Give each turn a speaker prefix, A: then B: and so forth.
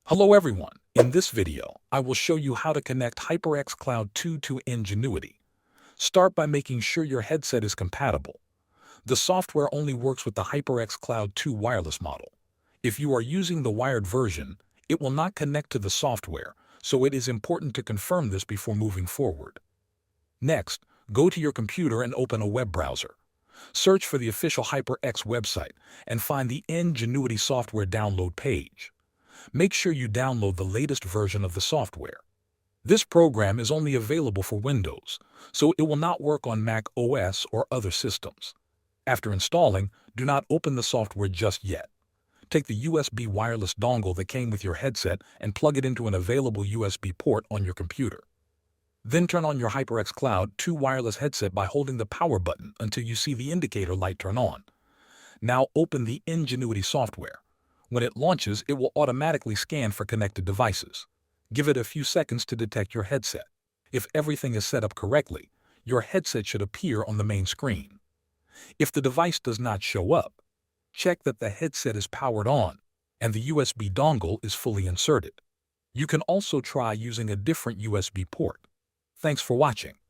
A: Hello everyone. In this video, I will show you how to connect HyperX Cloud 2 to NGENUITY. Start by making sure your headset is compatible. The software only works with the HyperX Cloud 2 wireless model. If you are using the wired version, it will not connect to the software, so it is important to confirm this before moving forward. Next, go to your computer and open a web browser. Search for the official HyperX website and find the NGENUITY software download page. Make sure you download the latest version of the software. This program is only available for Windows, so it will not work on Mac OS or other systems. After installing, do not open the software just yet. Take the USB wireless dongle that came with your headset and plug it into an available USB port on your computer. Then turn on your HyperX Cloud 2 wireless headset by holding the power button until you see the indicator light turn on. Now open the NGENUITY software. When it launches, it will automatically scan for connected devices. Give it a few seconds to detect your headset. If everything is set up correctly, your headset should appear on the main screen. If the device does not show up, check that the headset is powered on and the USB dongle is fully inserted. You can also try using a different USB port. Thanks for watching.